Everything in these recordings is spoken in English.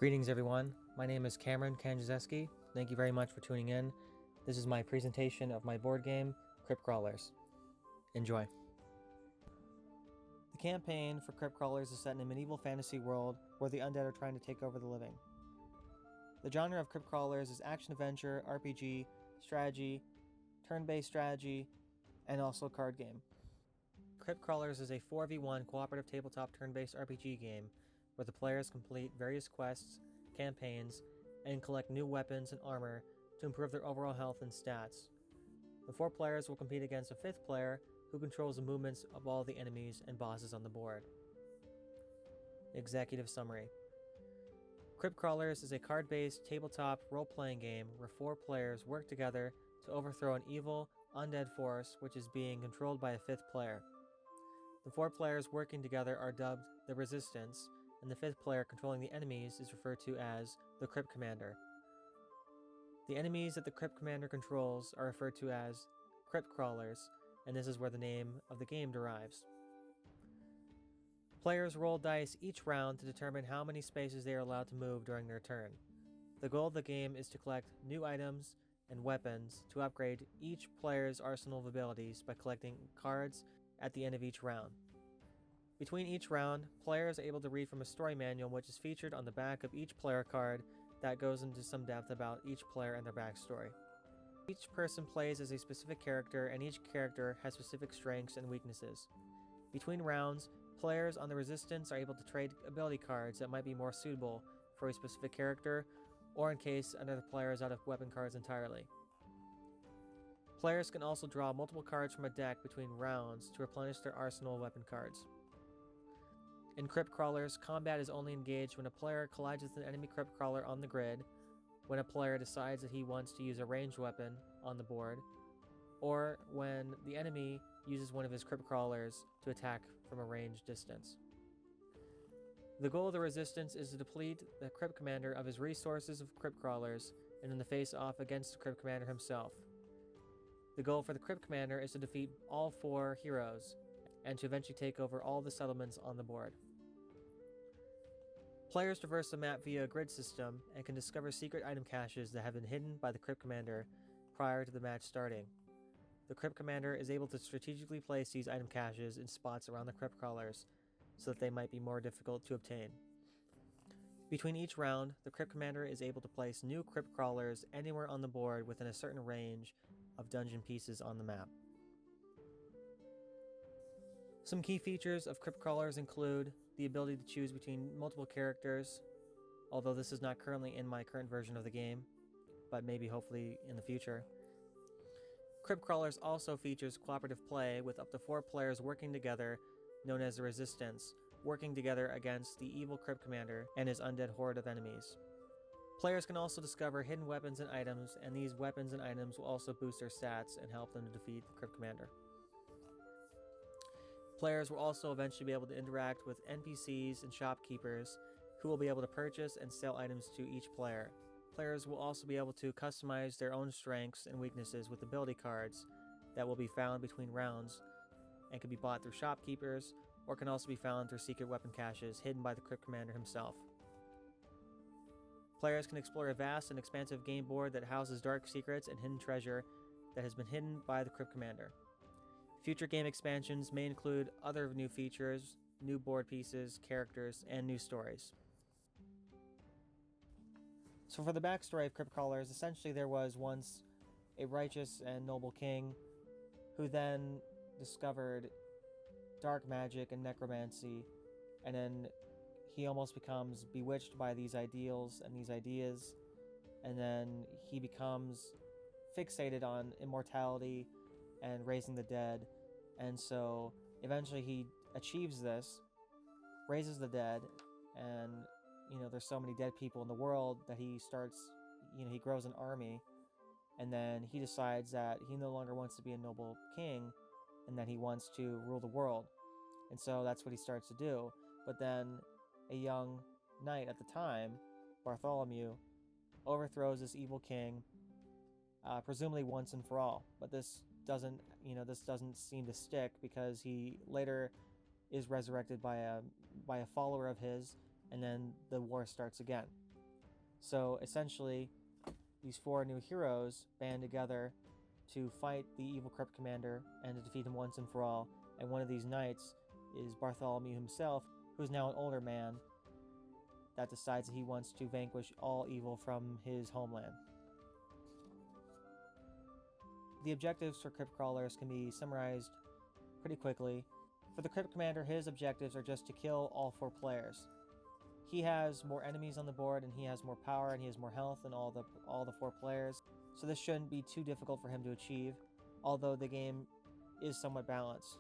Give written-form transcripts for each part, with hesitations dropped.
Greetings everyone, my name is Cameron Kanjazeski. Thank you very much for tuning in. This is my presentation of my board game, Crypt Crawlers. Enjoy. The campaign for Crypt Crawlers is set in a medieval fantasy world where the undead are trying to take over the living. The genre of Crypt Crawlers is action-adventure, RPG, strategy, turn-based strategy, and also card game. Crypt Crawlers is a 4v1 cooperative tabletop turn-based RPG game where the players complete various quests, campaigns, and collect new weapons and armor to improve their overall health and stats. The 4 players will compete against a 5th player who controls the movements of all the enemies and bosses on the board. Executive Summary. Crypt Crawlers is a card-based tabletop role-playing game where 4 players work together to overthrow an evil, undead force which is being controlled by a 5th player. The 4 players working together are dubbed the Resistance, and the 5th player controlling the enemies is referred to as the Crypt Commander. The enemies that the Crypt Commander controls are referred to as Crypt Crawlers, and this is where the name of the game derives. Players roll dice each round to determine how many spaces they are allowed to move during their turn. The goal of the game is to collect new items and weapons to upgrade each player's arsenal of abilities by collecting cards at the end of each round. Between each round, players are able to read from a story manual which is featured on the back of each player card that goes into some depth about each player and their backstory. Each person plays as a specific character, and each character has specific strengths and weaknesses. Between rounds, players on the Resistance are able to trade ability cards that might be more suitable for a specific character, or in case another player is out of weapon cards entirely. Players can also draw multiple cards from a deck between rounds to replenish their arsenal of weapon cards. In Crypt Crawlers, combat is only engaged when a player collides with an enemy Crypt Crawler on the grid, when a player decides that he wants to use a ranged weapon on the board, or when the enemy uses one of his Crypt Crawlers to attack from a ranged distance. The goal of the Resistance is to deplete the Crypt Commander of his resources of Crypt Crawlers and then to face off against the Crypt Commander himself. The goal for the Crypt Commander is to defeat all 4 heroes and to eventually take over all the settlements on the board. Players traverse the map via a grid system and can discover secret item caches that have been hidden by the Crypt Commander prior to the match starting. The Crypt Commander is able to strategically place these item caches in spots around the Crypt Crawlers so that they might be more difficult to obtain. Between each round, the Crypt Commander is able to place new Crypt Crawlers anywhere on the board within a certain range of dungeon pieces on the map. Some key features of Crypt Crawlers include the ability to choose between multiple characters, although this is not currently in my current version of the game, but maybe hopefully in the future. Crypt Crawlers also features cooperative play with up to 4 players working together, known as the Resistance, working together against the evil Crypt Commander and his undead horde of enemies. Players can also discover hidden weapons and items, and these weapons and items will also boost their stats and help them to defeat the Crypt Commander. Players will also eventually be able to interact with NPCs and shopkeepers who will be able to purchase and sell items to each player. Players will also be able to customize their own strengths and weaknesses with ability cards that will be found between rounds and can be bought through shopkeepers or can also be found through secret weapon caches hidden by the Crypt Commander himself. Players can explore a vast and expansive game board that houses dark secrets and hidden treasure that has been hidden by the Crypt Commander. Future game expansions may include other new features, new board pieces, characters, and new stories. So for the backstory of Crypt Crawlers, essentially there was once a righteous and noble king who then discovered dark magic and necromancy, and then he almost becomes bewitched by these ideals and these ideas, and then he becomes fixated on immortality and raising the dead, and so eventually he achieves this, raises the dead, and there's so many dead people in the world that he starts, he grows an army, and then he decides that he no longer wants to be a noble king and that he wants to rule the world, and so that's what he starts to do. But then a young knight at the time, Bartholomew, overthrows this evil king, presumably once and for all, but this doesn't seem to stick because he later is resurrected by a follower of his, and then the war starts again. So essentially, these 4 new heroes band together to fight the evil Crypt Commander and to defeat him once and for all. And one of these knights is Bartholomew himself, who's now an older man that decides that he wants to vanquish all evil from his homeland. The objectives for Crypt Crawlers can be summarized pretty quickly. For the Crypt Commander, his objectives are just to kill all 4 players. He has more enemies on the board, and he has more power, and he has more health than all the 4 players. So this shouldn't be too difficult for him to achieve, although the game is somewhat balanced.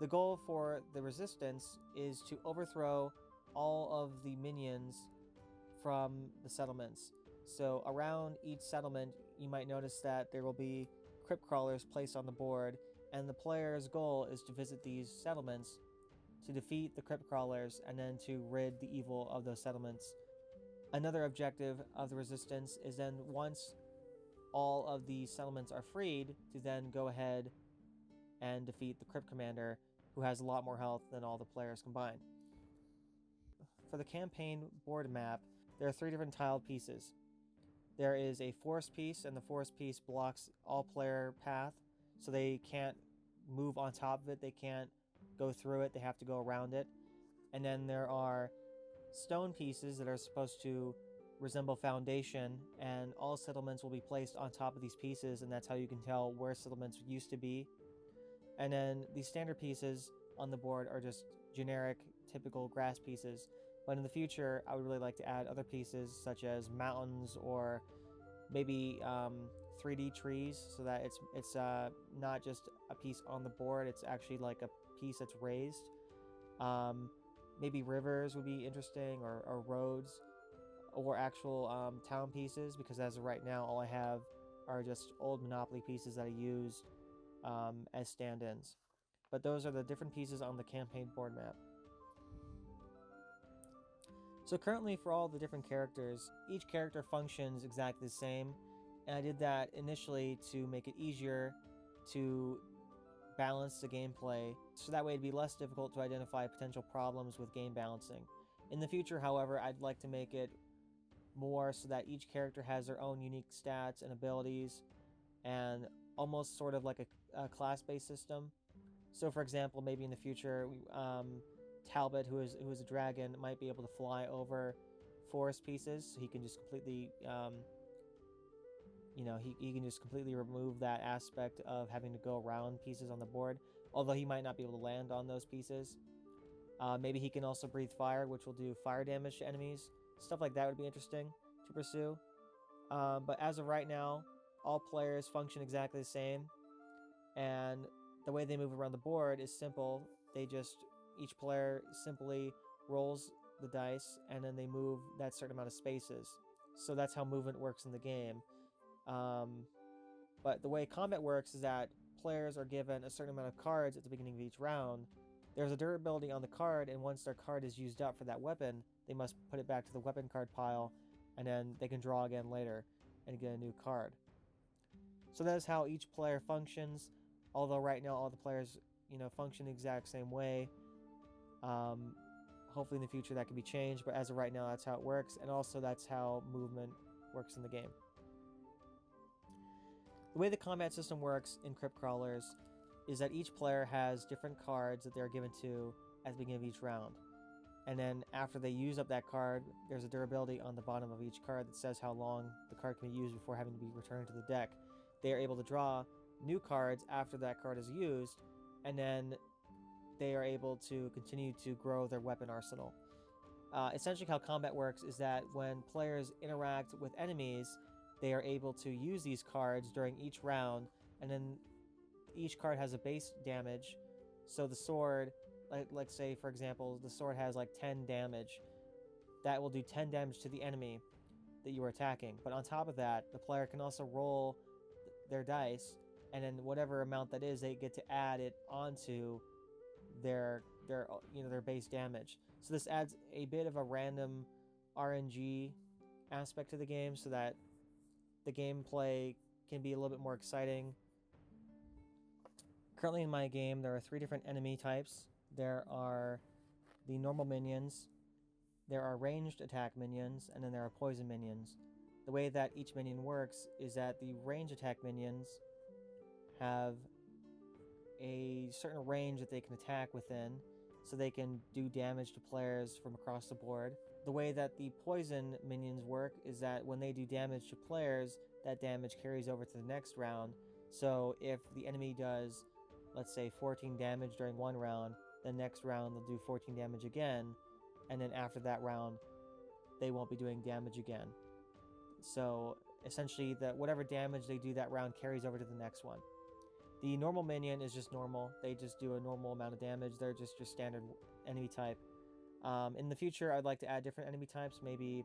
The goal for the Resistance is to overthrow all of the minions from the settlements. So around each settlement, you might notice that there will be Crypt Crawlers placed on the board, and the player's goal is to visit these settlements to defeat the Crypt Crawlers and then to rid the evil of those settlements. Another objective of the Resistance is then, once all of the settlements are freed, to then go ahead and defeat the Crypt Commander, who has a lot more health than all the players combined. For the campaign board map, there are 3 different tiled pieces. There is a forest piece, and the forest piece blocks all player path, so they can't move on top of it, they can't go through it, they have to go around it. And then there are stone pieces that are supposed to resemble foundation, and all settlements will be placed on top of these pieces, and that's how you can tell where settlements used to be. And then these standard pieces on the board are just generic, typical grass pieces. But in the future, I would really like to add other pieces such as mountains, or maybe 3D trees, so that it's not just a piece on the board, it's actually like a piece that's raised. Maybe rivers would be interesting, or roads, or actual town pieces, because as of right now, all I have are just old Monopoly pieces that I used as stand-ins. But those are the different pieces on the campaign board map. So currently, for all the different characters, each character functions exactly the same, and I did that initially to make it easier to balance the gameplay, so that way it'd be less difficult to identify potential problems with game balancing. In the future, however, I'd like to make it more so that each character has their own unique stats and abilities, and almost sort of like a class-based system. So for example, maybe in the future, Talbot, who is a dragon, might be able to fly over forest pieces, so he can just completely he can just completely remove that aspect of having to go around pieces on the board, although he might not be able to land on those pieces. Maybe he can also breathe fire, which will do fire damage to enemies. Stuff like that would be interesting to pursue. But as of right now, all players function exactly the same, and the way they move around the board is simple. Each player simply rolls the dice, and then they move that certain amount of spaces. So that's how movement works in the game. But the way combat works is that players are given a certain amount of cards at the beginning of each round. There's a durability on the card, and once their card is used up for that weapon, they must put it back to the weapon card pile, and then they can draw again later and get a new card. So that is how each player functions, although right now all the players, function the exact same way. Hopefully in the future that can be changed, but as of right now, that's how it works, and also that's how movement works in the game. The way the combat system works in Crypt Crawlers is that each player has different cards that they're given to at the beginning of each round. And then after they use up that card, there's a durability on the bottom of each card that says how long the card can be used before having to be returned to the deck. They are able to draw new cards after that card is used, and then they are able to continue to grow their weapon arsenal. Essentially how combat works is that when players interact with enemies, they are able to use these cards during each round, and then each card has a base damage. So the sword, like say for example, the sword has like 10 damage. That will do 10 damage to the enemy that you are attacking. But on top of that, the player can also roll their dice, and then whatever amount that is, they get to add it onto their base damage. So this adds a bit of a random RNG aspect to the game, so that the gameplay can be a little bit more exciting. Currently in my game, there are 3 different enemy types. There are the normal minions, there are ranged attack minions, and then there are poison minions. The way that each minion works is that the range attack minions have a certain range that they can attack within, so they can do damage to players from across the board. The way that the poison minions work is that when they do damage to players, that damage carries over to the next round. So if the enemy does, let's say, 14 damage during one round, the next round they'll do 14 damage again, and then after that round, they won't be doing damage again. So essentially, that whatever damage they do that round carries over to the next one. The normal minion is just normal. They just do a normal amount of damage. They're just your standard enemy type. In the future, I'd like to add different enemy types, maybe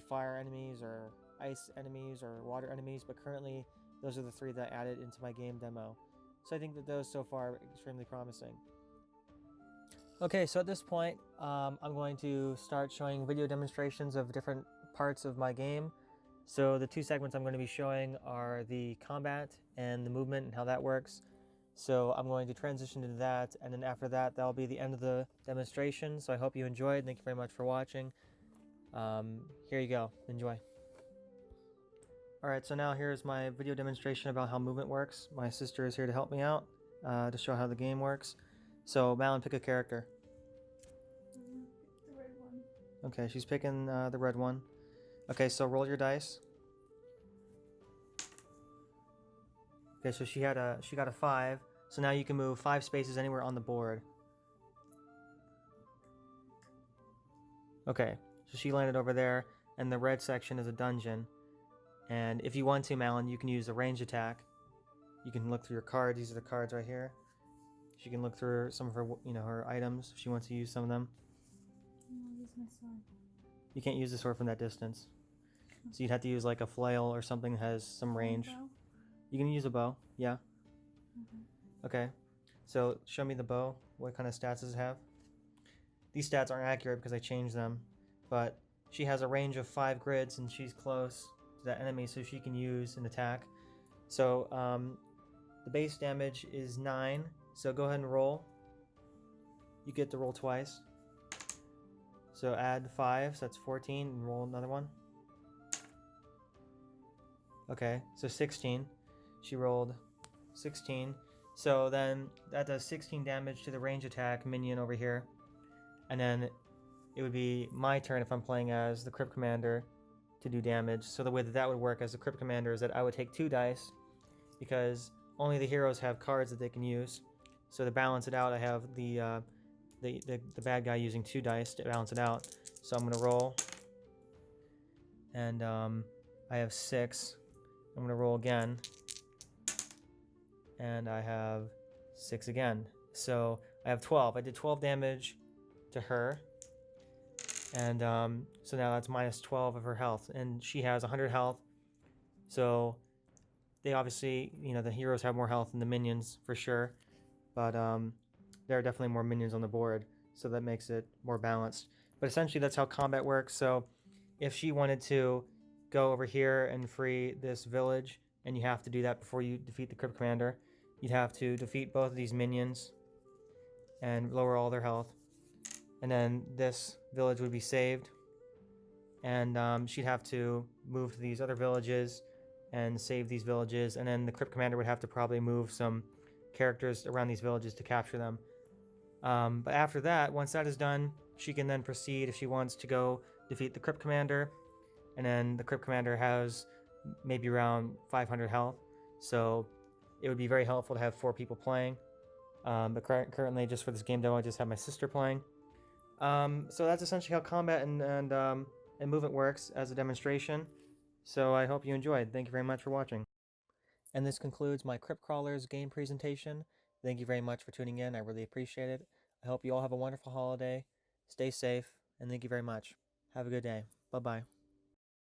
fire enemies or ice enemies or water enemies, but currently those are the 3 that I added into my game demo. So I think that those so far are extremely promising. Okay, so at this point, I'm going to start showing video demonstrations of different parts of my game. So the 2 segments I'm going to be showing are the combat and the movement and how that works. So I'm going to transition into that, and then after that, that'll be the end of the demonstration. So I hope you enjoyed. Thank you very much for watching. Here you go. Enjoy. Alright, so now here's my video demonstration about how movement works. My sister is here to help me out, to show how the game works. So, Malin, pick a character. The red one. Okay, she's picking the red one. Okay, so roll your dice. Okay, so she got a 5. So now you can move 5 spaces anywhere on the board. Okay, so she landed over there, and the red section is a dungeon. And if you want to, Malin, you can use a range attack. You can look through your cards. These are the cards right here. She can look through some of her, her items if she wants to use some of them. I'll use my sword. You can't use the sword from that distance. So you'd have to use like a flail or something that has some range. Bow? You can use a bow, yeah. Okay. Okay, so show me the bow. What kind of stats does it have? These stats aren't accurate because I changed them, but she has a range of 5 grids and she's close to that enemy, so she can use an attack. So the base damage is 9, so go ahead and roll. You get to roll twice. So add 5, so that's 14, and roll another one. Okay, so 16. She rolled 16. So then that does 16 damage to the range attack minion over here. And then it would be my turn if I'm playing as the Crypt Commander to do damage. So the way that that would work as the Crypt Commander is that I would take 2 dice because only the heroes have cards that they can use. So to balance it out, I have the bad guy using 2 dice to balance it out. So I'm going to roll. And I have 6. I'm going to roll again. And I have 6 again. So I have 12. I did 12 damage to her. And so now that's minus 12 of her health. And she has 100 health. So they obviously, the heroes have more health than the minions for sure. But there are definitely more minions on the board. So that makes it more balanced. But essentially that's how combat works. So if she wanted to go over here and free this village, and you have to do that before you defeat the Crypt Commander, you'd have to defeat both of these minions and lower all their health. And then this village would be saved. And she'd have to move to these other villages and save these villages. And then the Crypt Commander would have to probably move some characters around these villages to capture them. But after that, once that is done, she can then proceed if she wants to go defeat the Crypt Commander. And then the Crypt Commander has maybe around 500 health. So it would be very helpful to have 4 people playing. But currently, just for this game demo, I just have my sister playing. So that's essentially how combat and movement works as a demonstration. So I hope you enjoyed. Thank you very much for watching. And this concludes my Crypt Crawlers game presentation. Thank you very much for tuning in. I really appreciate it. I hope you all have a wonderful holiday. Stay safe, and thank you very much. Have a good day. Bye-bye.